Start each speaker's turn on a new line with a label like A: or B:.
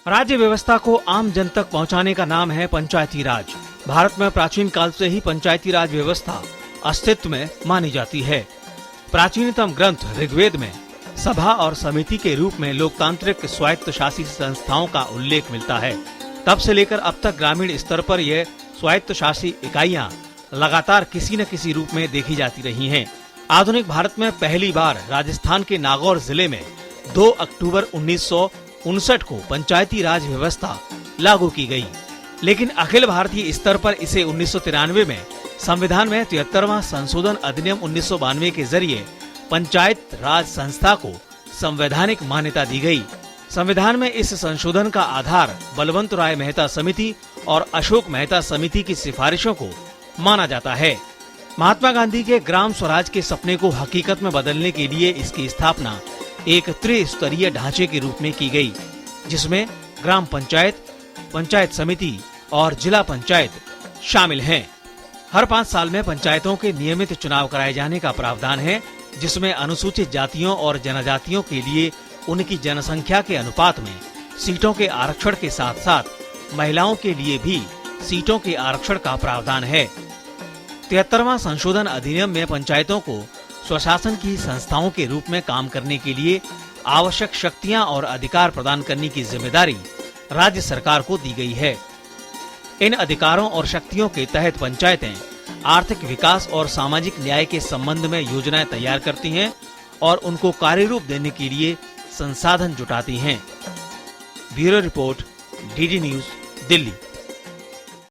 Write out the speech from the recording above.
A: राज्य व्यवस्था को आम जन तक पहुंचाने का नाम है पंचायती राज। भारत में प्राचीन काल से ही पंचायती राज व्यवस्था अस्तित्व में मानी जाती है। प्राचीनतम ग्रंथ ऋग्वेद में सभा और समिति के रूप में लोकतांत्रिक स्वायत्त शासी संस्थाओं का उल्लेख मिलता है। तब से लेकर अब तक ग्रामीण स्तर पर यह स्वायत्त शासी इकाइयां लगातार किसी न किसी रूप में देखी जाती रही हैं। आधुनिक भारत में पहली बार राजस्थान के नागौर जिले में 2 अक्टूबर 1959 को पंचायती राज व्यवस्था लागू की गई, लेकिन अखिल भारतीय स्तर पर इसे 1993 में संविधान में 73वां संशोधन अधिनियम 1992 के जरिए पंचायत राज संस्था को संवैधानिक मान्यता दी गई। संविधान में इस संशोधन का आधार बलवंत राय मेहता समिति और अशोक मेहता समिति की सिफारिशों को माना जाता है। महात्मा गांधी के ग्राम स्वराज के सपने को हकीकत में बदलने के लिए इसकी स्थापना एक त्रिस्तरीय ढांचे के रूप में की गई, जिसमें ग्राम पंचायत, पंचायत समिति और जिला पंचायत शामिल हैं। हर 5 साल में पंचायतों के नियमित चुनाव कराए जाने का प्रावधान है, जिसमें अनुसूचित जातियों और जनजातियों के लिए उनकी जनसंख्या के अनुपात में सीटों के आरक्षण के साथ साथ महिलाओं के लिए भी सीटों के आरक्षण का प्रावधान है। 73वां संशोधन अधिनियम में पंचायतों को स्वशासन की संस्थाओं के रूप में काम करने के लिए आवश्यक शक्तियां और अधिकार प्रदान करने की जिम्मेदारी राज्य सरकार को दी गई है। इन अधिकारों और शक्तियों के तहत पंचायतें आर्थिक विकास और सामाजिक न्याय के संबंध में योजनाएं तैयार करती हैं और उनको कार्य रूप देने के लिए संसाधन जुटाती हैं। Bureau report, DD news, Delhi.